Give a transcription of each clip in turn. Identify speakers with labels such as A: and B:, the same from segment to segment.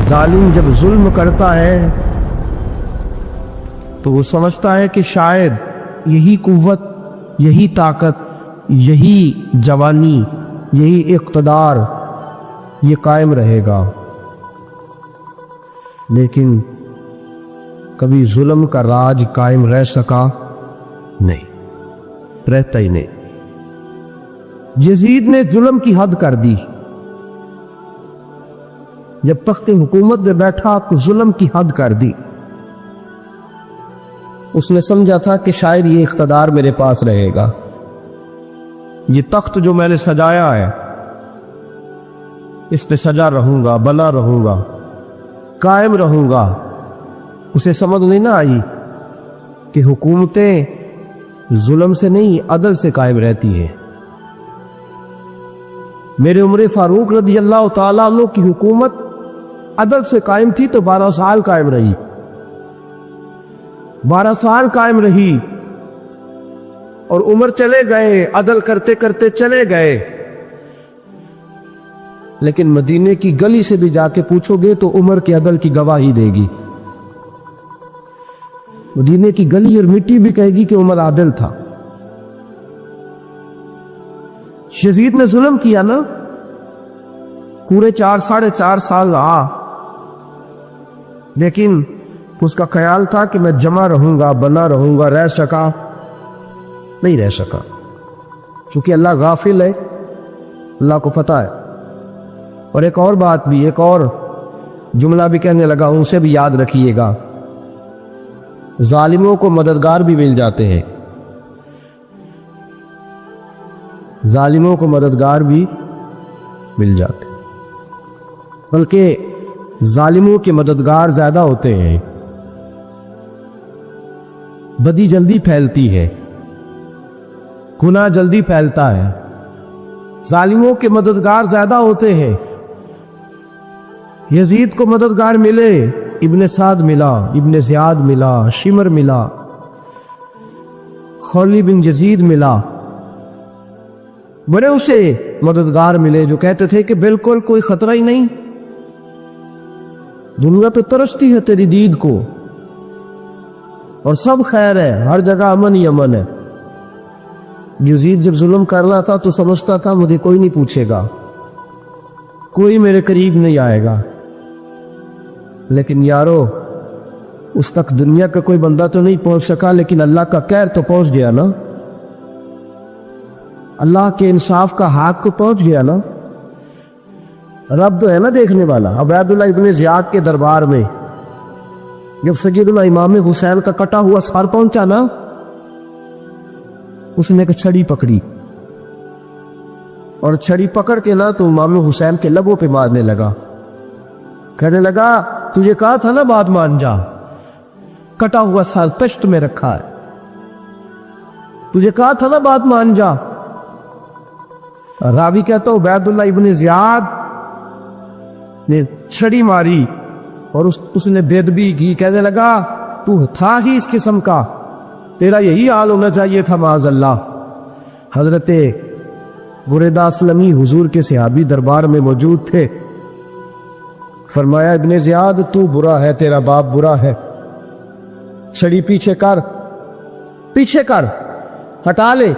A: ظالم جب ظلم کرتا ہے تو وہ سمجھتا ہے کہ شاید یہی قوت، یہی طاقت، یہی جوانی، یہی اقتدار یہ قائم رہے گا، لیکن کبھی ظلم کا راج قائم رہ سکا نہیں، رہتا ہی نہیں۔ یزید نے ظلم کی حد کر دی، جب تخت حکومت میں بیٹھا تو ظلم کی حد کر دی۔ اس نے سمجھا تھا کہ شاید یہ اقتدار میرے پاس رہے گا، یہ تخت جو میں نے سجایا ہے اس پہ سجا رہوں گا، بنا رہوں گا، قائم رہوں گا۔ اسے سمجھ نہیں نہ آئی کہ حکومتیں ظلم سے نہیں عدل سے قائم رہتی ہیں۔ میرے عمر فاروق رضی اللہ تعالیٰ عنہ کی حکومت عدل سے قائم تھی تو 12 سال قائم رہی، 12 سال قائم رہی، اور عمر چلے گئے، عدل کرتے کرتے چلے گئے، لیکن مدینے کی گلی سے بھی جا کے پوچھو گے تو عمر کے عدل کی گواہی دے گی۔ مدینے کی گلی اور مٹی بھی کہے گی کہ عمر عادل تھا۔ یزید نے ظلم کیا نا، پورے 4.5 سال رہا، لیکن اس کا خیال تھا کہ میں جمع رہوں گا، بنا رہوں گا، رہ سکا نہیں، رہ سکا، چونکہ اللہ غافل ہے، اللہ کو پتہ ہے۔ اور ایک اور بات بھی، ایک اور جملہ بھی کہنے لگا، ان سے بھی یاد رکھیے گا، ظالموں کو مددگار بھی مل جاتے ہیں، ظالموں کو مددگار بھی مل جاتے ہیں، بلکہ ظالموں کے مددگار زیادہ ہوتے ہیں۔ بدی جلدی پھیلتی ہے، گناہ جلدی پھیلتا ہے، ظالموں کے مددگار زیادہ ہوتے ہیں۔ یزید کو مددگار ملے، ابن سعد ملا، ابن زیاد ملا، شمر ملا، خولی بن یزید ملا، بڑے اسے مددگار ملے جو کہتے تھے کہ بالکل کوئی خطرہ ہی نہیں، دنیا پہ ترستی ہے تیری دید کو، اور سب خیر ہے، ہر جگہ امن ہی امن ہے۔ یزید جب ظلم کر رہا تھا تو سمجھتا تھا مجھے کوئی نہیں پوچھے گا، کوئی میرے قریب نہیں آئے گا، لیکن یارو اس تک دنیا کا کوئی بندہ تو نہیں پہنچ سکا، لیکن اللہ کا قہر تو پہنچ گیا نا، اللہ کے انصاف کا حق کو پہنچ گیا نا۔ رب تو ہے نا دیکھنے والا۔ عبید اللہ ابن زیاد کے دربار میں جب سیدنا امام حسین کا کٹا ہوا سر پہنچا نا، اس نے ایک چھڑی پکڑی، اور چھڑی پکڑ کے نا تو امام حسین کے لبوں پہ مارنے لگا، کہنے لگا تجھے کہا تھا نا بات مان جا، کٹا ہوا سر پشت میں رکھا ہے، تجھے کہا تھا نا بات مان جا۔ راوی کہتا ہوں عبید اللہ ابن زیاد نے چھڑی ماری اور اس نے بے ادبی کی، کہنے لگا تو تھا ہی اس قسم کا، تیرا یہی حال ہونا چاہیے تھا معاذ اللہ۔ حضرت بریدہ اسلمی حضور کے صحابی دربار میں موجود تھے، فرمایا ابن زیاد تو برا ہے، تیرا باپ برا ہے، چھڑی پیچھے کر، پیچھے کر، ہٹا لے۔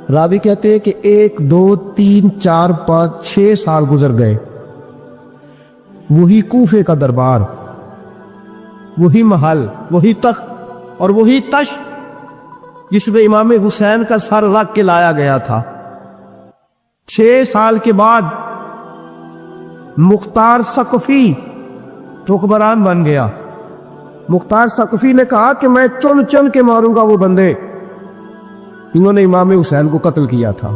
A: راوی کہتے ہیں کہ 1 2 3 4 5 6 سال گزر گئے، وہی کوفے کا دربار، وہی محل، وہی تخت اور وہی تشت جس میں امام حسین کا سر رکھ کے لایا گیا تھا۔ 6 سال کے بعد مختار ثقفی حکمران بن گیا۔ مختار ثقفی نے کہا کہ میں چن چن کے ماروں گا وہ بندے انہوں نے امام حسین کو قتل کیا تھا۔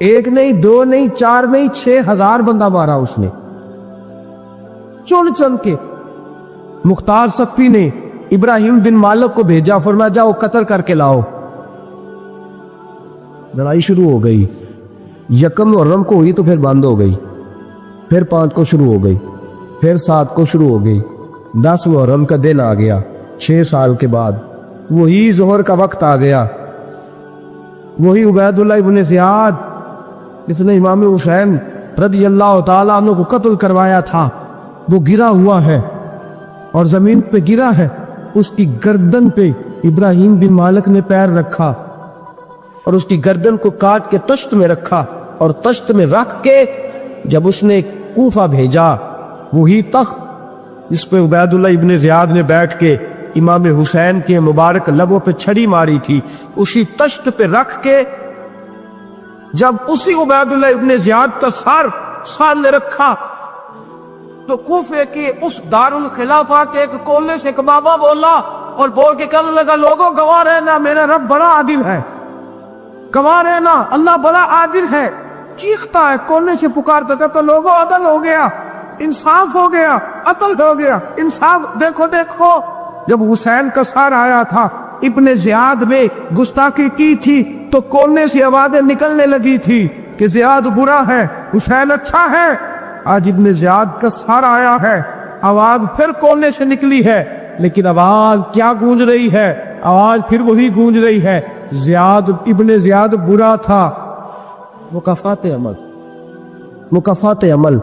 A: 1 نہیں 2 نہیں 4 نہیں 6000 بندہ مارا اس نے، چن چن کے۔ مختار ثقفی نے ابراہیم بن مالک کو بھیجا، فرمایا جاؤ قتل کر کے لاؤ۔ لڑائی شروع ہو گئی، 1 محرم کو ہوئی تو پھر بند ہو گئی، پھر 5 کو شروع ہو گئی، پھر 7 کو شروع ہو گئی، 10 محرم کا دن آ گیا 6 سال کے بعد، وہی ظہر کا وقت آ گیا، وہی عبید اللہ ابن زیاد جس نے امام حسین رضی اللہ تعالیٰ عنہ کو قتل کروایا تھا، وہ گرا ہوا ہے اور زمین پہ گرا ہے. اس کی گردن پہ ابراہیم بن مالک نے پیر رکھا اور اس کی گردن کو کاٹ کے تشت میں رکھا, اور تشت میں رکھ کے جب اس نے کوفہ بھیجا, وہی تخت جس پہ عبید اللہ ابن زیاد نے بیٹھ کے امام حسین کے مبارک لبوں پہ چھڑی ماری تھی, اسی تشت پہ رکھ کے جب اسی عبید اللہ ابن زیاد کا سر سامنے رکھا تو کوفے کے اس دارالخلافہ کے ایک کونے سے ایک بابا بولا اور بول کے کہنے لگا, لوگوں گواہ رہنا میرا رب بڑا عادل ہے, گواہ رہنا اللہ بڑا عادل ہے. چیختا ہے, کونے سے پکارتا تھا تو لوگوں عدل ہو گیا, انصاف ہو گیا, عدل ہو گیا, انصاف. دیکھو دیکھو, جب حسین کا سر آیا تھا, ابن زیاد میں گستاخی کی تھی تو کونے سے آوازیں نکلنے لگی تھی کہ زیاد برا ہے, حسین اچھا ہے. آج ابن زیاد کا سر آیا ہے, آواز پھر کونے سے نکلی ہے, لیکن آواز کیا گونج رہی ہے؟ آواز پھر وہی گونج رہی ہے, زیاد ابن زیاد برا تھا. مکافات عمل, مکافات عمل.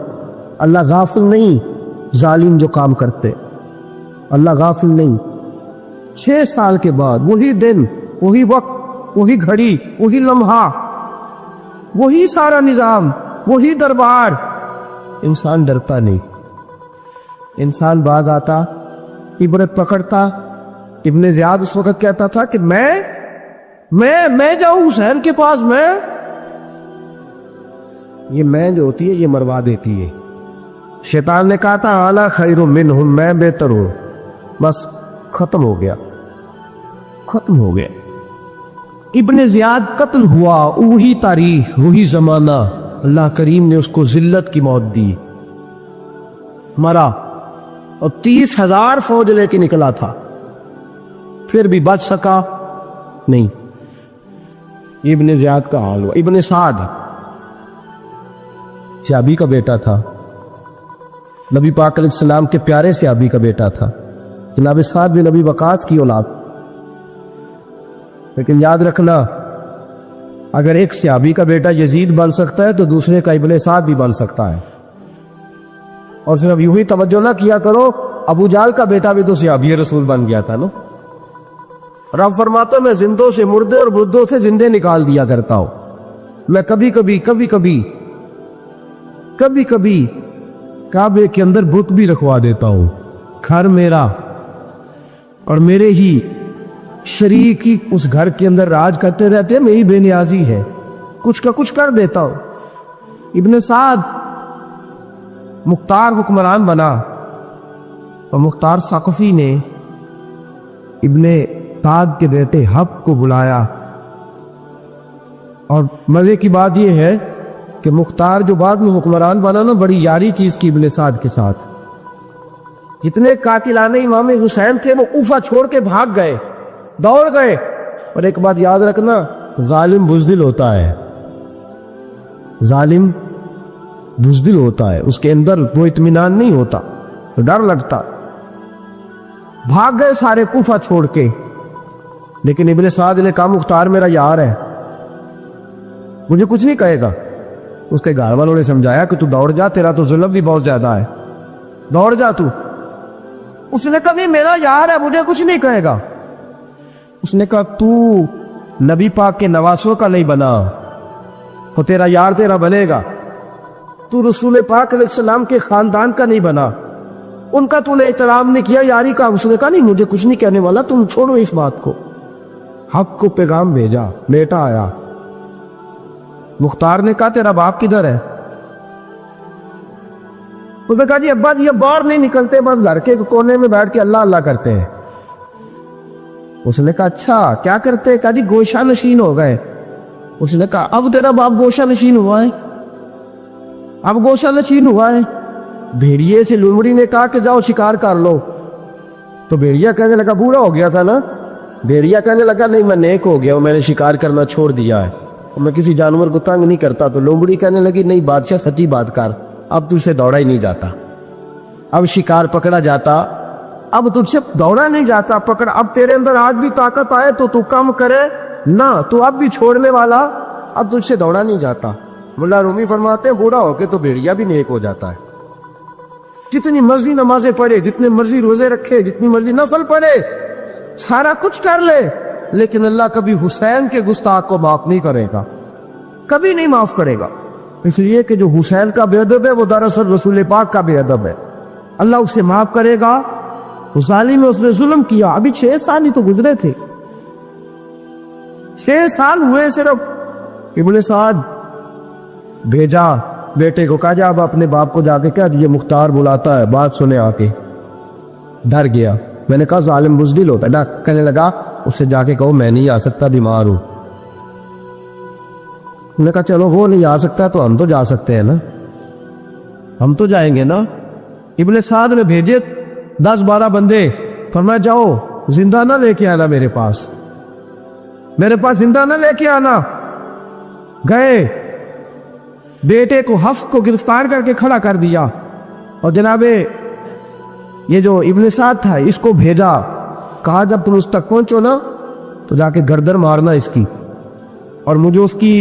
A: اللہ غافل نہیں ظالم جو کام کرتے, اللہ غافل نہیں. 6 سال کے بعد وہی دن, وہی وقت, وہی گھڑی, وہی لمحہ, وہی سارا نظام, وہی دربار. انسان ڈرتا نہیں, انسان باز آتا, عبرت پکڑتا. ابن زیاد اس وقت کہتا تھا کہ میں جاؤں حسین کے پاس, یہ میں جو ہوتی ہے یہ مروا دیتی ہے. شیطان نے کہا تھا اعلیٰ خیر منہم, میں بہتر ہوں. بس ختم ہو گیا, ختم ہو گیا. ابن زیاد قتل ہوا, وہی تاریخ, وہی زمانہ. اللہ کریم نے اس کو ذلت کی موت دی, مرا, اور 30,000 فوج لے کے نکلا تھا, پھر بھی بچ سکا نہیں. ابن زیاد کا حال ہوا. ابن سعد صحابی کا بیٹا تھا, نبی پاک علیہ السلام کے پیارے صحابی کا بیٹا تھا, جناب سعد بن نبی وقاص کی اولاد. لیکن یاد رکھنا, اگر ایک صحابی کا بیٹا یزید بن سکتا ہے تو دوسرے کا ابن سعد بھی بن سکتا ہے. اور صرف یوں ہی توجہ نہ کیا کرو, ابو جہل کا بیٹا بھی تو صحابی رسول بن گیا تھا نا. رب فرماتا میں زندوں سے مردے اور مردوں سے زندے نکال دیا کرتا ہوں. میں کبھی کبھی کعبے کے اندر بت بھی رکھوا دیتا ہوں. گھر میرا اور میرے ہی شریک ہی اس گھر کے اندر راج کرتے رہتے ہیں, میری بے نیازی ہے, کچھ کا کچھ کر دیتا ہوں. ابن سعد مختار حکمران بنا, اور مختار ثقفی نے ابن سعد کے بیٹے حب کو بلایا. اور مزے کی بات یہ ہے کہ مختار جو بعد میں حکمران بنا نا, بڑی یاری چیز کی ابن سعد کے ساتھ. جتنے قاتلان امام حسین تھے وہ کوفہ چھوڑ کے بھاگ گئے, دوڑ گئے. اور ایک بات یاد رکھنا, ظالم بزدل ہوتا ہے, ظالم بزدل ہوتا ہے, اس کے اندر وہ اطمینان نہیں ہوتا, ڈر لگتا. بھاگ گئے سارے کوفہ چھوڑ کے. لیکن ابن سعد نے کہا مختار میرا یار ہے, مجھے کچھ نہیں کہے گا. اس کے گھر والوں نے سمجھایا کہ تو دوڑ جا, تیرا تو ظلم بھی بہت زیادہ ہے, دوڑ جا تو. اس نے کہا میرا یار ہے, مجھے کچھ نہیں کہے گا. اس نے کہا تو نبی پاک کے نواسوں کا نہیں بنا, تو تیرا یار تیرا بنے گا. تو رسول پاک علیہ السلام کے خاندان کا نہیں بنا, ان کا تو نے احترام نہیں کیا, یاری کا. اس نے کہا نہیں مجھے کچھ نہیں کہنے والا, تم چھوڑو اس بات کو. حق کو پیغام بھیجا, بیٹا آیا. مختار نے کہا تیرا باپ کدھر ہے؟ اس نے کہا جی ابا جی یہ باہر نہیں نکلتے, بس گھر کے کونے میں بیٹھ کے اللہ اللہ کرتے ہیں. اس نے کہا اچھا کیا کرتے ہیں؟ کہا جی گوشہ نشین ہو گئے. اس نے کہا اب تیرا باپ گوشہ نشین ہوا ہے؟ اب گوشہ نشین ہوا ہے. بھیڑیے سے لومڑی نے کہا کہ جاؤ شکار کر لو. تو بھیڑیا کہنے لگا بوڑھا ہو گیا تھا نا. بھیڑیا کہنے لگا نہیں میں نیک ہو گیا ہوں, میں نے شکار کرنا چھوڑ دیا ہے, میں کسی جانور کو تنگ نہیں کرتا. تو لومڑی کہنے لگی نہیں بادشاہ سچی بات کر, اب تجھ سے دوڑا ہی نہیں جاتا, اب شکار پکڑا جاتا, اب تجھ سے دوڑا نہیں جاتا پکڑ. اب تیرے اندر آج بھی طاقت آئے تو کم کرے نہ, تو اب بھی چھوڑنے والا, اب تجھ سے دوڑا نہیں جاتا. ملا رومی فرماتے ہیں بوڑھا ہو کے تو بھیڑیا بھی نیک ہو جاتا ہے. جتنی مرضی نمازیں پڑھے، جتنے مرضی روزے رکھے، جتنی مرضی نفل پڑھے، سارا کچھ کر لے، لیکن اللہ کبھی حسین کے گستاخ کو معاف نہیں کرے گا، کبھی نہیں معاف کرے گا۔ اس لیے کہ جو حسین کا بے ادب ہے وہ دراصل رسول پاک کا بے ادب ہے، اللہ اسے معاف کرے گا۔ اس ظالم میں اس نے ظلم کیا، ابھی 6 سال ہی تو گزرے تھے، 6 سال ہوئے صرف۔ ابن سعد بھیجا بیٹے کو، کہا جا اب اپنے باپ کو جا کے کہہ یہ مختار بلاتا ہے، بات سنے آ کے۔ ڈر گیا، میں نے کہا ظالم بزدل ہوتا ہے نا، کہنے لگا اس سے جا کے کہو میں نہیں آ سکتا، بیمار ہوں۔ میں نے کہا چلو وہ نہیں آ سکتا تو ہم تو جا سکتے ہیں نا، ہم تو جائیں گے نا۔ ابن سعد نے بھیجے 10-12 بندے، فرمایا جاؤ زندہ نہ لے کے آنا، میرے پاس زندہ نہ لے کے آنا۔ گئے، بیٹے کو حفص کو گرفتار کر کے کھڑا کر دیا، اور جناب یہ جو ابن سعد تھا اس کو بھیجا، کہا جب تم اس تک پہنچو نا تو جا کے گردن مارنا اس کی، اور مجھے اس کی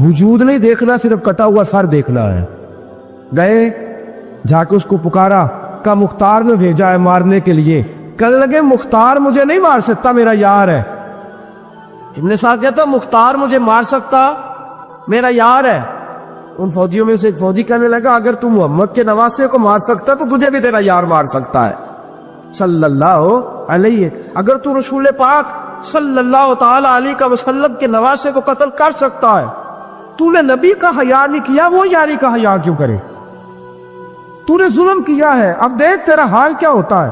A: وجود نہیں دیکھنا، صرف کٹا ہوا سر دیکھنا ہے۔ گئے، جا کے اس کو پکارا، کہا مختار نے بھیجا ہے مارنے کے لیے۔ کہنے لگے مختار مجھے نہیں مار سکتا، میرا یار ہے۔ ابن سعد کہتا مختار مجھے مار سکتا، میرا یار ہے۔ ان فوجیوں میں سے ایک فوجی کہنے لگا اگر تم محمد کے نواسے کو مار سکتا تو تجھے بھی تیرا یار مار سکتا ہے صلی اللہ علیہ۔ اگر تو رسول پاک صلی اللہ تعالی علیہ وسلم کے نواسے کو قتل کر سکتا ہے، تو نے نبی کا حیا نہیں کیا، وہ یاری کا حیا کیوں کرے؟ تو نے ظلم کیا ہے، اب دیکھ تیرا حال کیا ہوتا ہے۔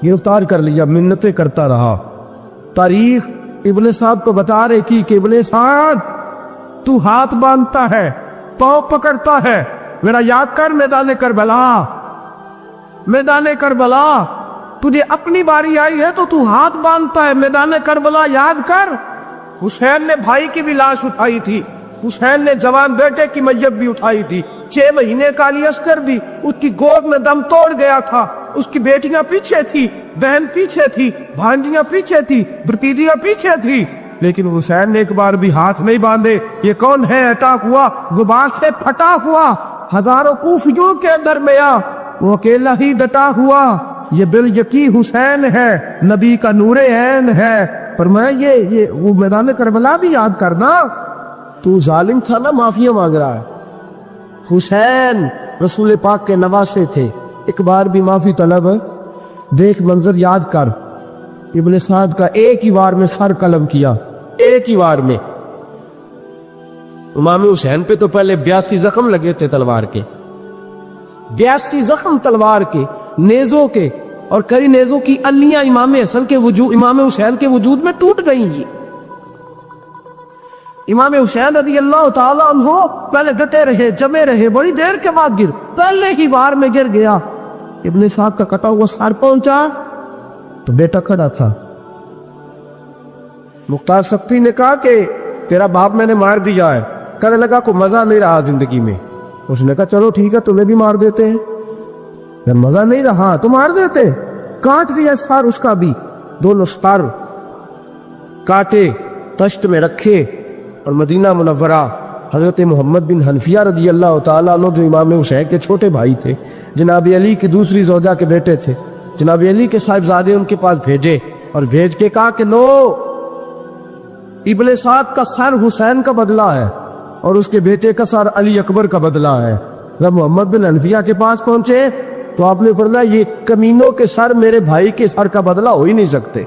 A: گرفتار کر لیا، منتیں کرتا رہا۔ تاریخ ابن سعد تو بتا رہی تھی کہ ابن سعد تو ہاتھ باندھتا ہے، پاؤں پکڑتا ہے، میرا یاد کر میدان کربلا، میدان کربلا تجھے اپنی باری آئی ہے تو تو ہاتھ باندھتا ہے، میدان کربلا یاد کر۔ حسین نے بھائی کی بھی لاش اٹھائی تھی، حسین نے جوان بیٹے کی میت بھی اٹھائی تھی، 6 مہینے کا علی اصغر بھی اس کی گود میں دم توڑ گیا تھا، اس کی بیٹیاں پیچھے تھی، بہن پیچھے تھی، بھانجیاں پیچھے تھی، بھتیجیاں پیچھے تھی، لیکن حسین نے ایک بار بھی ہاتھ نہیں باندھے۔ یہ کون ہے اٹیک ہوا، غبار سے پھٹا ہوا، ہزاروں کوفیوں کے درمیان وہ اکیلا ہی ڈٹا ہوا، یہ بال یقین حسین ہے، نبی کا نور عین ہے۔ پر میں یہ وہ میدان کربلا بھی یاد کرنا، تو ظالم تھا نا، معافیاں مانگ رہا ہے۔ حسین رسول پاک کے نواسے تھے، ایک بار بھی معافی طلب ہے؟ دیکھ منظر یاد کر، ابن سعد کا ایک ہی وار میں سر قلم کیا، ایک ہی وار میں۔ امام حسین پہ تو پہلے 82 زخم لگے تھے تلوار کے، 82 زخم تلوار کے، نیزوں کے، اور کئی نیزوں کی الیاں امام حسین کے وجود میں ٹوٹ گئیں گی۔ امام حسین رضی اللہ تعالیٰ عنہ پہلے ڈٹے رہے، جمے رہے، بڑی دیر کے بعد گر، پہلے ہی بار میں گر گیا۔ ابن سعد کا کٹا ہوا سر پہنچا تو بیٹا کھڑا تھا۔ مختار سختی نے کہا کہ تیرا باپ میں نے مار دیا ہے۔ کہنے لگا کوئی مزہ نہیں رہا زندگی میں۔ اس نے کہا چلو ٹھیک ہے تمہیں بھی مار دیتے ہیں، جب مزہ نہیں رہا تو مار دیتے۔ کاٹ دیا سر اس کا بھی، دونوں سر کاٹے، تشت میں رکھے، اور مدینہ منورہ حضرت محمد بن حنفیہ رضی اللہ تعالیٰ عنہ جو امام حسین کے چھوٹے بھائی تھے، جناب علی کی دوسری زوجہ کے بیٹے تھے، جناب علی کے صاحبزادے ان کے پاس بھیجے، اور بھیج کے کہا کہ لو ابن سعد کا سر حسین کا بدلہ ہے اور اس کے بیٹے کا سر علی اکبر کا بدلہ ہے۔ جب محمد بن حنفیہ کے پاس پہنچے تو آپ نے فرمایا یہ کمینوں کے سر میرے بھائی کے سر کا بدلہ ہو ہی نہیں سکتے،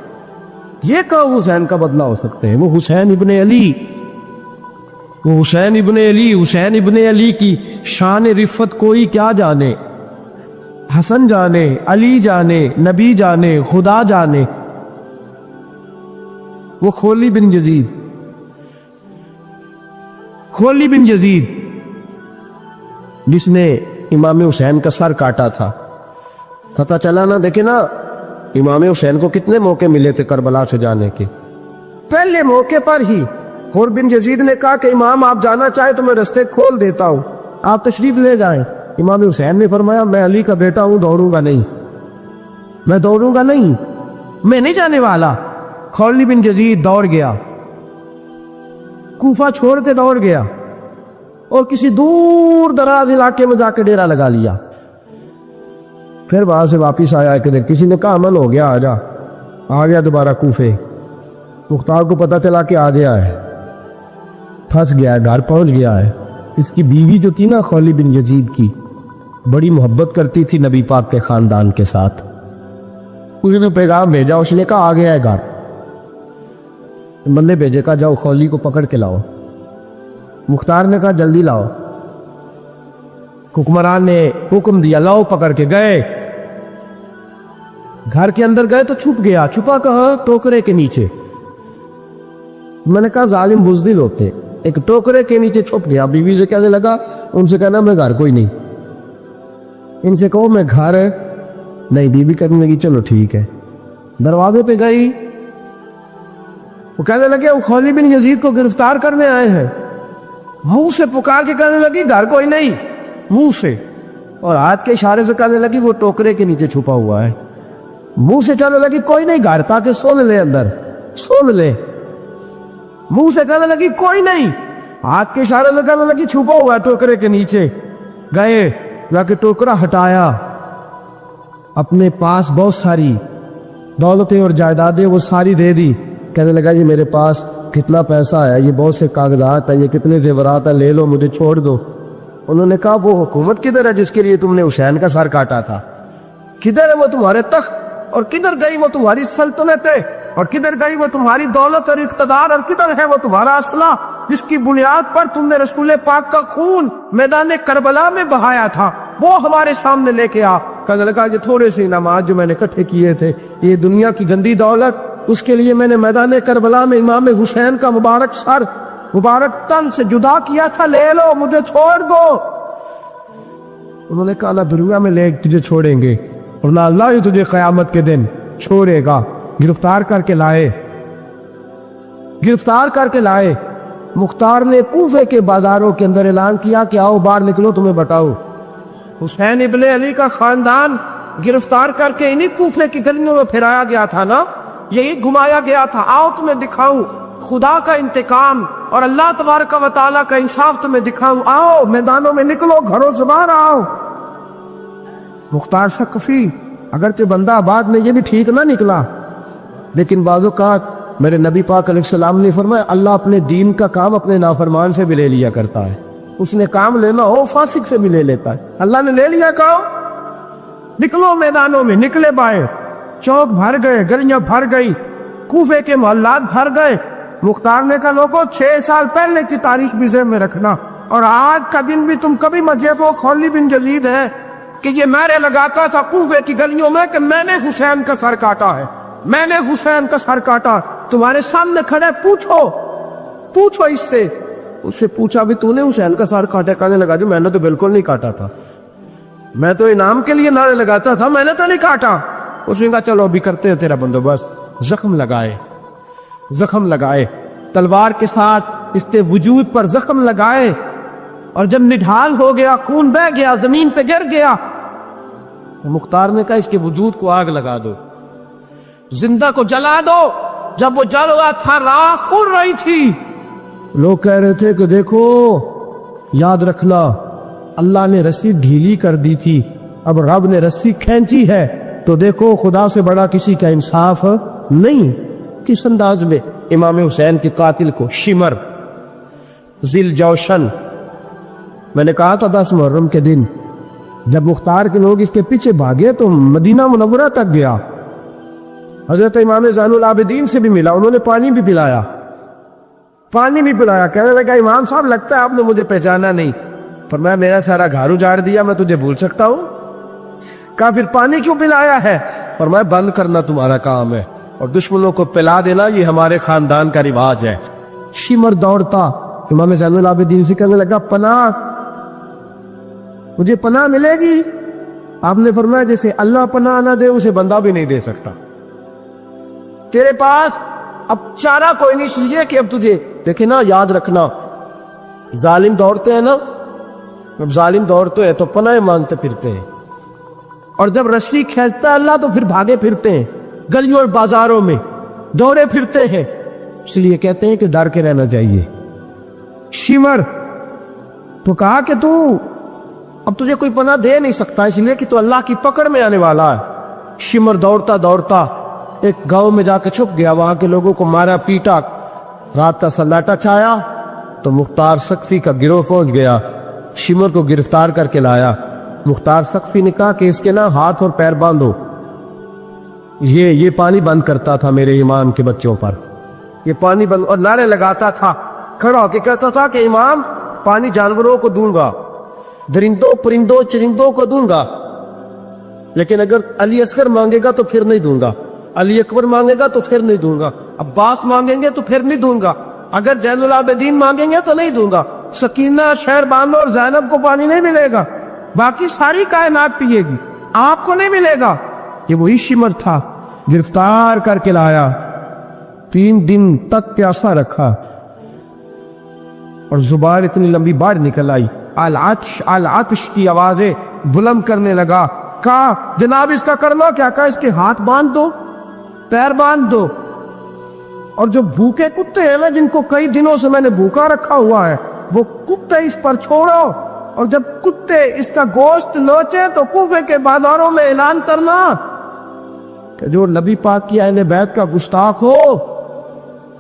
A: یہ کہاں حسین کا بدلہ ہو سکتے ہیں؟ وہ حسین ابن علی، وہ حسین ابن علی، حسین ابن علی کی شان رفت کوئی کیا جانے، حسن جانے، علی جانے، نبی جانے، خدا جانے۔ وہ خولی بن یزید، خولی بن یزید جس نے امام حسین کا سر کاٹا تھا، پتہ چلا نا، دیکھیں نا امام حسین کو کتنے موقع ملے تھے کربلا سے جانے کے۔ پہلے موقع پر ہی خور بن یزید نے کہا کہ امام آپ جانا چاہے تو میں رستے کھول دیتا ہوں، آپ تشریف لے جائیں۔ امام حسین نے فرمایا میں علی کا بیٹا ہوں، دوڑوں گا نہیں، میں دوڑوں گا نہیں، میں نہیں جانے والا۔ خولی بن یزید دوڑ گیا، کوفہ چھوڑ کے دوڑ گیا، اور کسی دور دراز علاقے میں جا کے ڈیرا لگا لیا۔ پھر وہاں سے واپس آیا کہ کسی نے کہا امن ہو گیا آ گیا دوبارہ کوفے. مختار کو پتہ چلا کہ آ گیا ہے, پھنس گیا ہے, گھر پہنچ گیا ہے. اس کی بیوی جو تھی نا خولی بن یزید کی, بڑی محبت کرتی تھی نبی پاک کے خاندان کے ساتھ. اس نے پیغام بھیجا, اس نے کہا آ گیا ہے گھر. ملے بھیجے, کہا جاؤ خولی کو پکڑ کے لاؤ. مختار نے کہا جلدی لاؤ. حکمران نے حکم دیا, لاؤ پکڑ کے. گئے گھر کے اندر گئے تو چھپ گیا. چھپا کہاں؟ ٹوکرے کے نیچے. میں نے کہا ظالم بزدل ہوتے, ایک ٹوکرے کے نیچے چھپ گیا. بیوی سے کہنے لگا, ان سے کہنا میں گھر کوئی نہیں. ان سے کہو میں گھر ہے نہیں. بیوی کرنے لگی چلو ٹھیک ہے. دروازے پہ گئی, وہ کہنے لگے وہ خولی بن یزید کو گرفتار کرنے آئے ہیں. منہ سے پکار کے کہنے لگی گھر کوئی نہیں, منہ سے, اور ہاتھ کے اشارے سے کہنے لگی وہ ٹوکرے کے نیچے چھپا ہوا ہے. منہ سے کہنے لگی کوئی نہیں گھر, تاکہ سون لے اندر, سون لے. منہ سے کہنے لگی کوئی نہیں, ہاتھ کے اشارے سے کہنے لگی چھپا ہوا ہے ٹوکرے کے نیچے. گئے, جا کے ٹوکرا ہٹایا. اپنے پاس بہت ساری دولتیں اور جائیدادیں وہ ساری دے دی. کہنے لگا جی میرے پاس کتنا پیسہ ہے, یہ بہت سے کاغذات ہیں, یہ کتنے زیورات ہیں, لے لو, مجھے چھوڑ دو. انہوں نے کہا وہ حکومت کدھر ہے جس کے لیے تم نے حسین کا سر کاٹا تھا؟ کدھر ہے وہ تمہارے تخت, اور کدھر گئی وہ تمہاری سلطنتیں, اور کدھر گئی وہ تمہاری دولت اور اقتدار, اور کدھر ہے وہ تمہارا اسلحہ جس کی بنیاد پر تم نے رسول پاک کا خون میدان کربلا میں بہایا تھا؟ وہ ہمارے سامنے لے کے آ. کہنے لگا یہ تھوڑے سے انعامات جو میں نے اکٹھے کیے تھے, یہ دنیا کی گندی دولت, اس کے لیے میں نے میدان کربلا میں امام حسین کا مبارک سر مبارک تن سے جدا کیا تھا, لے لو, مجھے چھوڑ دو. انہوں نے کہا نہ دنیا میں لے تجھے چھوڑیں گے, اور نہ اللہ ہی تجھے قیامت کے دن چھوڑے گا. گرفتار کر کے لائے, گرفتار کر کے لائے. مختار نے کوفے کے بازاروں کے اندر اعلان کیا کہ آؤ باہر نکلو, تمہیں بتاؤ. حسین ابن علی کا خاندان گرفتار کر کے انہی کوفے کی گلیوں میں پھرایا گیا تھا نا, یہی گھمایا گیا تھا. آؤ تمہیں دکھاؤں خدا کا انتقام اور اللہ تبارک و تعالیٰ کا انصاف, تمہیں دکھاؤں. آؤ میدانوں میں نکلو, گھروں سے باہر آؤ. مختار ثقفی اگرچہ بندہ آباد میں یہ بھی ٹھیک نہ نکلا, لیکن بعض اوقات میرے نبی پاک علیہ السلام نے فرمایا اللہ اپنے دین کا کام اپنے نافرمان سے بھی لے لیا کرتا ہے. اس نے کام لینا ہو فاسق سے بھی لے لیتا ہے. اللہ نے لے لیا کام. نکلو میدانوں میں. نکلے باہر, چوک بھر گئے, گلیاں بھر گئی, کوفے کے محلات بھر گئے. مختار نے کہا لوگوں 6 سال پہلے کی تاریخ بھی ذہن میں رکھنا, اور آج کا دن بھی تم کبھی مت یہ وہ خولی بن یزید ہے کہ یہ نعرے لگاتا تھا کوفے کی گلیوں میں کہ میں نے حسین کا سر کاٹا ہے, میں نے حسین کا سر کاٹا. تمہارے سامنے کھڑے, پوچھو اس سے. اس سے پوچھا بھی تو نے حسین کا سر کاٹا؟ کہنے لگا جو میں نے تو بالکل نہیں کاٹا تھا, میں تو انعام کے لیے نعرے لگاتا تھا, میں نے تو نہیں کاٹا. اس نے کہا چلو ابھی کرتے ہیں تیرا بندوبست. زخم لگائے, تلوار کے ساتھ اس کے وجود پر زخم لگائے, اور جب نڈھال ہو گیا, خون بہ گیا, زمین پہ گر گیا, مختار نے کہا اس کے وجود کو آگ لگا دو, زندہ کو جلا دو. جب وہ جل رہا تھا راکھ اڑ رہی تھی. لوگ کہہ رہے تھے کہ دیکھو یاد رکھنا اللہ نے رسی ڈھیلی کر دی تھی, اب رب نے رسی کھینچی ہے, تو دیکھو خدا سے بڑا کسی کا انصاف نہیں. کس انداز میں امام حسین کے قاتل کو شمر ذیل جوشن, میں نے کہا تھا 10 محرم کے دن جب مختار کے لوگ اس کے پیچھے بھاگے تو مدینہ منورہ تک گیا, حضرت امام زین العابدین سے بھی ملا, انہوں نے پانی بھی پلایا. کہنے لگا امام صاحب لگتا ہے آپ نے مجھے پہچانا نہیں. فرمایا میرا سارا گھر اجاڑ دیا, میں تجھے بھول سکتا ہوں؟ کہا پھر پانی کیوں پلایا ہے؟ فرمایا بند کرنا تمہارا کام ہے, اور دشمنوں کو پلا دینا یہ ہمارے خاندان کا رواج ہے. شمر دوڑتا امام زین العابدین سے کہنے لگا پناہ, مجھے پناہ ملے گی؟ آپ نے فرمایا جیسے اللہ پناہ نہ دے اسے بندہ بھی نہیں دے سکتا. تیرے پاس اب چارہ کوئی نہیں, سنیے کہ اب تجھے دیکھیں نا, یاد رکھنا ظالم دوڑتے ہیں نا, جب ظالم دوڑتے ہیں تو پناہ مانگتے پھرتے ہیں, اور جب رسی کھینچتا ہے اللہ تو پھر بھاگے پھرتے ہیں, گلیوں اور بازاروں میں دوڑے پھرتے ہیں. اس لیے کہتے ہیں کہ ڈر کے رہنا چاہیے. شمر تو کہا کہ تو اب تجھے کوئی پناہ دے نہیں سکتا، اس لیے کہ تو اللہ کی پکڑ میں آنے والا ہے۔ شمر دوڑتا دوڑتا ایک گاؤں میں جا کے چھپ گیا، وہاں کے لوگوں کو مارا پیٹا، رات کا سناٹا چھایا تو مختار سقفی کا گروہ پہنچ گیا، شمر کو گرفتار کر کے لایا۔ مختار سقفی نے کہا کہ اس کے نا ہاتھ اور پیر باندھو، یہ پانی بند کرتا تھا میرے امام کے بچوں پر، یہ پانی بند، اور نعرے لگاتا تھا، کھڑا ہو کے کہتا تھا کہ امام پانی جانوروں کو دوں گا، درندوں پرندوں چرندوں کو دوں گا، لیکن اگر علی اصغر مانگے گا تو پھر نہیں دوں گا، علی اکبر مانگے گا تو پھر نہیں دوں گا، عباس مانگیں گے تو پھر نہیں دوں گا، اگر زین العابدین مانگیں گے تو نہیں دوں گا، سکینہ شہربانو اور زینب کو پانی نہیں ملے گا، باقی ساری کائنات پیے گی، آپ کو نہیں ملے گا۔ یہ وہی شمر تھا، گرفتار کر کے لایا، 3 دن تک پیاسا رکھا، اور زبان اتنی لمبی باہر نکل آئی، العطش العطش کی آوازیں بلند کرنے لگا۔ کہا جناب اس کا کرنا کیا؟ کہا اس کے ہاتھ باندھ دو، پیر باندھ دو، اور جو بھوکے کتے ہیں نا، جن کو کئی دنوں سے میں نے بھوکا رکھا ہوا ہے، وہ کتے اس پر چھوڑو، اور جب کتے اس کا گوشت نوچے تو کوفے کے بازاروں میں اعلان کرنا کہ جو نبی پاک کی اہل بیت کا گستاخ ہو،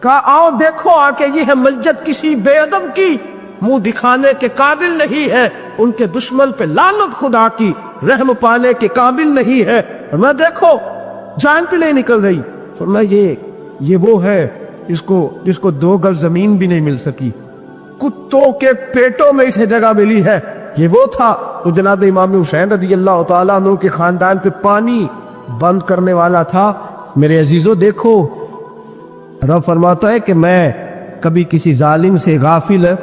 A: کہا آؤ دیکھو آ کے یہ ہے مسجد کسی بے ادب کی، منہ دکھانے کے قابل نہیں ہے، ان کے دشمن پہ لعنت خدا کی، رحم پانے کے قابل نہیں ہے، اور میں دیکھو جان پہ نہیں نکل رہی۔ فرمایا یہ وہ ہے جس کو 2 گز زمین بھی نہیں مل سکی، کتوں کے پیٹوں میں اسے جگہ ملی ہے، یہ وہ تھا تو جناب امام حسین رضی اللہ تعالیٰ عنہ کے خاندان پہ پانی بند کرنے والا تھا۔ میرے عزیزو دیکھو، رب فرماتا ہے کہ میں کبھی کسی ظالم سے غافل ہے،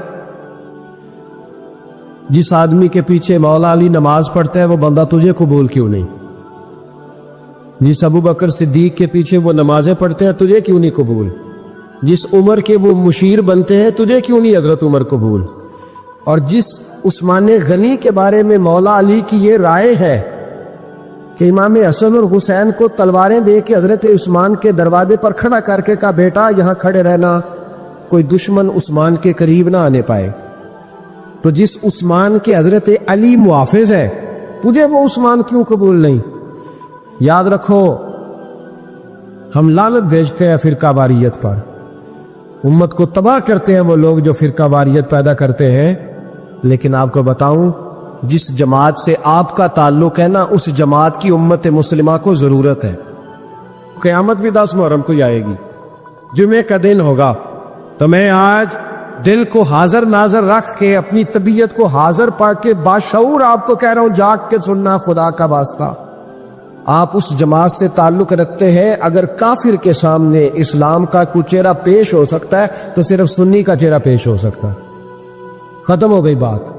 A: جس آدمی کے پیچھے مولا علی نماز پڑھتا ہے وہ بندہ تجھے قبول کیوں نہیں؟ جس ابو بکر صدیق کے پیچھے وہ نمازیں پڑھتے ہیں تجھے کیوں نہیں قبول؟ جس عمر کے وہ مشیر بنتے ہیں تجھے کیوں نہیں حضرت عمر قبول؟ اور جس عثمان غنی کے بارے میں مولا علی کی یہ رائے ہے کہ امام حسن اور حسین کو تلواریں دے کے حضرت عثمان کے دروازے پر کھڑا کر کے کہا بیٹا یہاں کھڑے رہنا، کوئی دشمن عثمان کے قریب نہ آنے پائے، تو جس عثمان کے حضرت علی محافظ ہے تجھے وہ عثمان کیوں قبول نہیں؟ یاد رکھو، ہم لعنت بھیجتے ہیں فرقہ واریت پر، امت کو تباہ کرتے ہیں وہ لوگ جو فرقہ واریت پیدا کرتے ہیں، لیکن آپ کو بتاؤں جس جماعت سے آپ کا تعلق ہے نا، اس جماعت کی امت مسلمہ کو ضرورت ہے۔ قیامت بھی 10 محرم کو آئے گی، جمعے کا دن ہوگا، تو میں آج دل کو حاضر ناظر رکھ کے اپنی طبیعت کو حاضر پا کے باشعور آپ کو کہہ رہا ہوں، جاگ کے سننا خدا کا واسطہ، آپ اس جماعت سے تعلق رکھتے ہیں، اگر کافر کے سامنے اسلام کا کوئی چہرہ پیش ہو سکتا ہے تو صرف سنی کا چہرہ پیش ہو سکتا ہے، ختم ہو گئی بات۔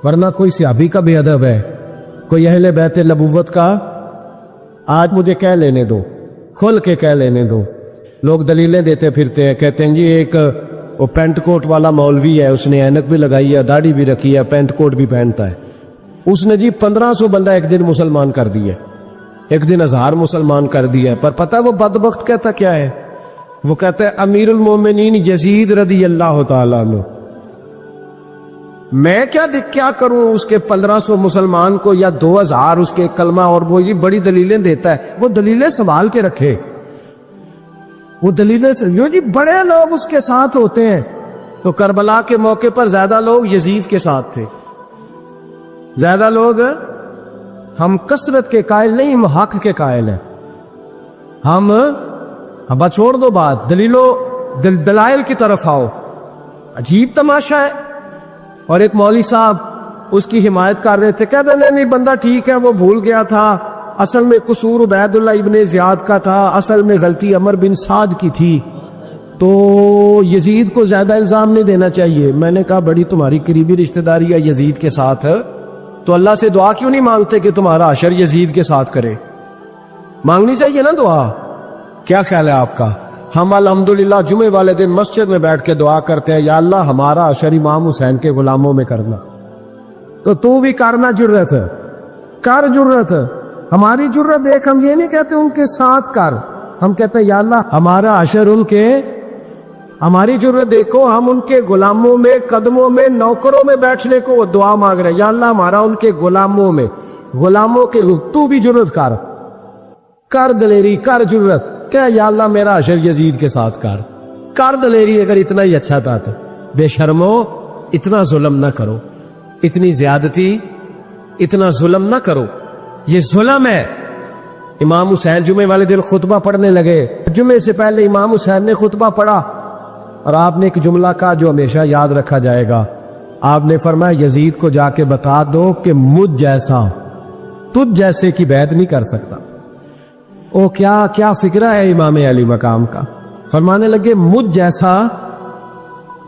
A: ورنہ کوئی صحابی کا بے ادب ہے، کوئی اہل بیت نبوت کا، آج مجھے کہہ لینے دو، کھل کے کہہ لینے دو، لوگ دلیلیں دیتے پھرتے ہیں، کہتے ہیں جی ایک وہ پینٹ کوٹ والا مولوی ہے، اس نے اینک بھی لگائی ہے، داڑھی بھی رکھی ہے، پینٹ کوٹ بھی پہنتا ہے، اس نے جی 1500 بندہ ایک دن مسلمان کر دیا، ایک دن 1000 مسلمان کر دیا، پر پتہ وہ بدبخت کہتا کیا ہے؟ وہ کہتا ہے امیر المومنین یزید رضی اللہ تعالیٰ عنہ، میں کیا کروں اس کے 1500 مسلمان کو یا 2000 اس کے کلمہ، اور وہ یہ بڑی دلیلیں دیتا ہے، وہ دلیلیں سنبھال کے رکھے، وہ دلیلیں جو جی بڑے لوگ اس کے ساتھ ہوتے ہیں، تو کربلا کے موقع پر زیادہ لوگ یزید کے ساتھ تھے، زیادہ لوگ، ہم کثرت کے قائل نہیں، ہم حق کے قائل ہیں، ہم اب چھوڑ دو بات، دلائل کی طرف آؤ۔ عجیب تماشا ہے، اور ایک مولوی صاحب اس کی حمایت کر رہے تھے، کہتے نہیں بندہ ٹھیک ہے، وہ بھول گیا تھا، اصل میں قصور عبید اللہ ابن زیاد کا تھا، اصل میں غلطی عمر بن سعد کی تھی، تو یزید کو زیادہ الزام نہیں دینا چاہیے۔ میں نے کہا بڑی تمہاری قریبی رشتہ داری ہے یزید کے ساتھ، تو اللہ سے دعا کیوں نہیں مانگتے کہ تمہارا حشر یزید کے ساتھ کرے؟ مانگنی چاہیے نا دعا، کیا خیال ہے آپ کا؟ ہم الحمدللہ جمعے والے دن مسجد میں بیٹھ کے دعا کرتے ہیں، یا اللہ ہمارا حشر امام حسین کے غلاموں میں کرنا، تو بھی کرنا، جرت ہے، کر جرت، ہماری جرت دیکھ، ہم یہ نہیں کہتے ان کے ساتھ کر، ہم کہتے ہیں یا اللہ ہمارا حشر ان کے ہماری ضرورت دیکھو، ہم ان کے غلاموں میں، قدموں میں، نوکروں میں بیٹھنے کو وہ دعا مانگ رہے ہیں، یا اللہ ہمارا ان کے غلاموں میں، غلاموں کے تو بھی ضرورت کر دلیری، کر ضرورت کہ یا اللہ میرا حشر یزید کے ساتھ کر دلیری۔ اگر اتنا ہی اچھا تھا تو بے شرمو اتنا ظلم نہ کرو، اتنی زیادتی، اتنا ظلم نہ کرو، یہ ظلم ہے۔ امام حسین جمعے والے دن خطبہ پڑھنے لگے، جمعے سے پہلے امام حسین نے خطبہ پڑھا اور آپ نے ایک جملہ کہا جو ہمیشہ یاد رکھا جائے گا۔ آپ نے فرمایا یزید کو جا کے بتا دو کہ مجھ جیسا تجھ جیسے کی بیعت نہیں کر سکتا۔ او کیا فکرہ ہے امام علی مقام کا۔ فرمانے لگے مجھ جیسا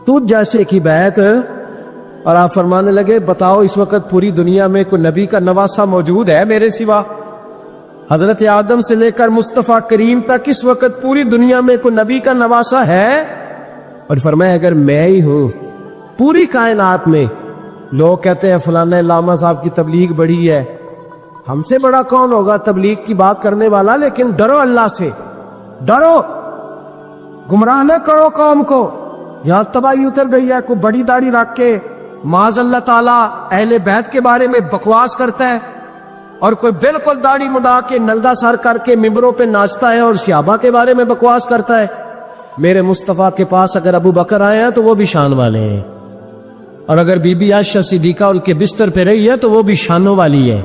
A: تجھ جیسے کی بیعت، اور آپ فرمانے لگے بتاؤ اس وقت پوری دنیا میں کوئی نبی کا نواسہ موجود ہے میرے سوا؟ حضرت آدم سے لے کر مصطفیٰ کریم تک اس وقت پوری دنیا میں کوئی نبی کا نواسہ ہے؟ اور فرمایا اگر میں ہی ہوں پوری کائنات میں، لوگ کہتے ہیں فلانا علامہ صاحب کی تبلیغ بڑی ہے، ہم سے بڑا کون ہوگا تبلیغ کی بات کرنے والا؟ لیکن ڈرو اللہ سے، ڈرو، گمراہ نہ کرو قوم کو۔ یہاں تباہی اتر گئی ہے، کوئی بڑی داڑھی رکھ کے معاذ اللہ تعالیٰ اہل بیت کے بارے میں بکواس کرتا ہے، اور کوئی بالکل داڑھی مڈا کے نلدا سر کر کے ممبروں پہ ناچتا ہے اور صحابہ کے بارے میں بکواس کرتا ہے۔ میرے مصطفیٰ کے پاس اگر ابو بکر آئے ہیں تو وہ بھی شان والے ہیں، اور اگر بی بی عائشہ صدیقہ ان کے بستر پہ رہی ہے تو وہ بھی شانوں والی ہے۔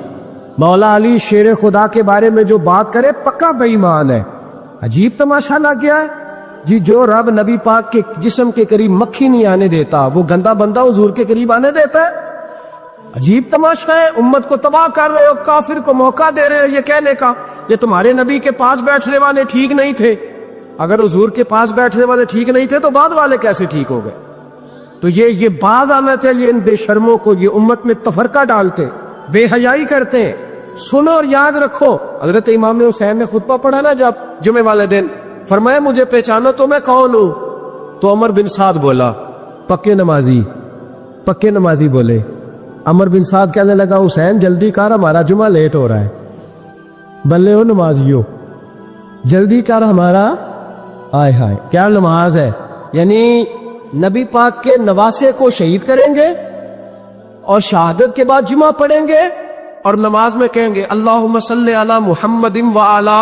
A: مولا علی شیر خدا کے بارے میں جو بات کرے پکا بے ایمان ہے۔ عجیب تماشا لگ گیا ہے جی، جو رب نبی پاک کے جسم کے قریب مکھی نہیں آنے دیتا وہ گندا بندہ حضور کے قریب آنے دیتا ہے؟ عجیب تماشا ہے، امت کو تباہ کر رہے ہو، کافر کو موقع دے رہے ہو یہ کہنے کا یہ تمہارے نبی کے پاس بیٹھنے والے ٹھیک نہیں تھے۔ اگر حضور کے پاس بیٹھنے والے ٹھیک نہیں تھے تو بعد والے کیسے ٹھیک ہو گئے؟ تو یہ باز آنا چاہیے ان بے شرموں کو، یہ امت میں تفرقہ ڈالتے، بے حیائی کرتے ہیں۔ سنو اور یاد رکھو، حضرت امام حسین نے خطبہ پڑھا نا جب جمعے والے دن، فرمایا مجھے پہچانو تو میں کون ہوں؟ تو عمر بن سعد بولا، پکے نمازی بولے۔ عمر بن سعد کہنے لگا حسین جلدی کر ہمارا جمعہ لیٹ ہو رہا ہے۔ بلے ہو نمازیو، جلدی کر ہمارا، آئے ہائے کیا نماز ہے، یعنی نبی پاک کے نواسے کو شہید کریں گے اور شہادت کے بعد جمعہ پڑھیں گے اور نماز میں کہیں گے اللہم صلی علی محمد وعلی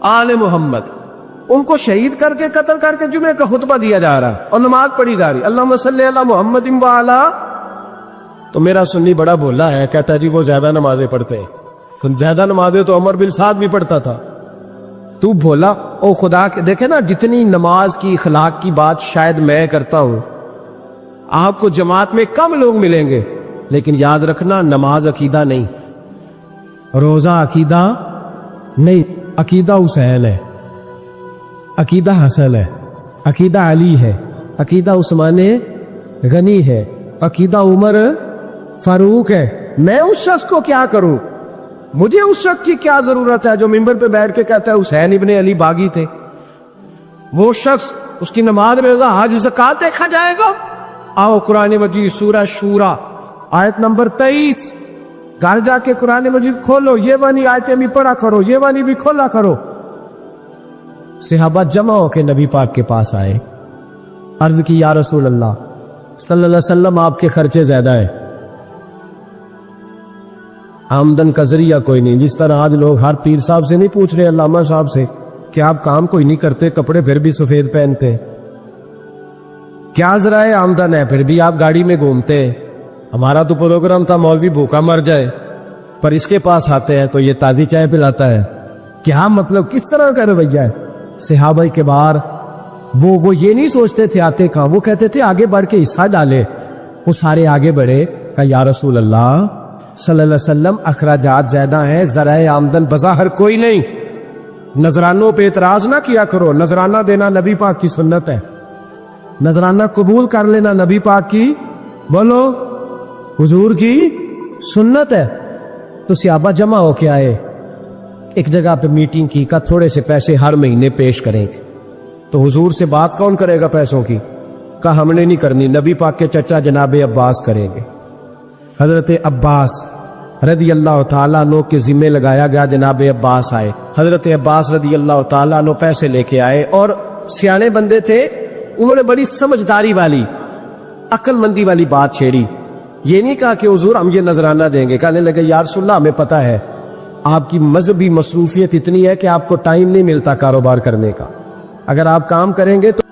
A: آل محمد۔ ان کو شہید کر کے قتل کر کے جمعے کا خطبہ دیا جا رہا ہے اور نماز پڑھی جا رہی اللہم صلی علی محمد وعلی۔ تو میرا سنی بڑا بولا ہے، کہتا ہے جی وہ زیادہ نمازیں پڑھتے ہیں۔ زیادہ نمازیں تو عمر بن سعد بھی پڑھتا تھا۔ تو بولا او خدا کے، دیکھیں نا جتنی نماز کی اخلاق کی بات شاید میں کرتا ہوں، آپ کو جماعت میں کم لوگ ملیں گے، لیکن یاد رکھنا نماز عقیدہ نہیں، روزہ عقیدہ نہیں، عقیدہ حسین ہے، عقیدہ حسن ہے، عقیدہ علی ہے، عقیدہ عثمان غنی ہے، عقیدہ عمر فاروق ہے۔ میں اس شخص کو کیا کروں؟ مجھے اس شخص کی کیا ضرورت ہے جو ممبر پہ بیٹھ کے کہتا ہے حسین ابن علی باغی تھے؟ وہ شخص، اس کی نماز میں حج زکوٰۃ دیکھا جائے گا؟ آؤ قرآن مجید سورہ شورا آیت نمبر 23، گھر جا کے قرآن مجید کھولو، یہ والی آیتیں بھی پڑھا کرو، یہ والی بھی کھولا کرو۔ صحابہ جمع ہو کے نبی پاک کے پاس آئے، عرض کی یا رسول اللہ صلی اللہ علیہ وسلم آپ کے خرچے زیادہ ہیں، آمدن کا ذریعہ کوئی نہیں۔ جس طرح آج لوگ ہر پیر صاحب سے نہیں پوچھ رہے، علامہ صاحب سے، کہ آپ کام کوئی نہیں کرتے، کپڑے پھر بھی سفید پہنتے ہیں، کیا ذرائع آمدن ہے، پھر بھی آپ گاڑی میں گھومتے ہیں۔ ہمارا تو پروگرام تھا مولوی بھوکا مر جائے، پر اس کے پاس آتے ہیں تو یہ تازی چائے پلاتا ہے، کیا مطلب کس طرح کا رویہ ہے؟ صحابہ کے بار وہ یہ نہیں سوچتے تھے آتے کہاں، وہ کہتے تھے آگے بڑھ کے حصہ ڈالے۔ وہ سارے آگے بڑھے، کہا یا رسول اللہ صلی اللہ علیہ وسلم اخراجات زیادہ ہیں، ذرائع آمدن بظاہر کوئی نہیں، نذرانوں پہ اعتراض نہ کیا کرو، نذرانہ دینا نبی پاک کی سنت ہے، نذرانہ قبول کر لینا نبی پاک کی، بولو حضور کی سنت ہے۔ تو صحابہ جمع ہو کے آئے، ایک جگہ پہ میٹنگ کی، کہا تھوڑے سے پیسے ہر مہینے پیش کریں گے۔ تو حضور سے بات کون کرے گا پیسوں کی؟ کہا ہم نے نہیں کرنی، نبی پاک کے چچا جناب عباس کریں گے۔ حضرت عباس رضی اللہ تعالیٰ عنہ کے ذمے لگایا گیا، جناب عباس آئے، حضرت عباس رضی اللہ تعالیٰ عنہ پیسے لے کے آئے، اور سیانے بندے تھے، انہوں نے بڑی سمجھداری والی عقل مندی والی بات چھیڑی. یہ نہیں کہا کہ حضور ہم یہ نذرانہ دیں گے. کہنے لگے یا رسول اللہ ہمیں پتہ ہے آپ کی مذہبی مصروفیت اتنی ہے کہ آپ کو ٹائم نہیں ملتا کاروبار کرنے کا. اگر آپ کام کریں گے تو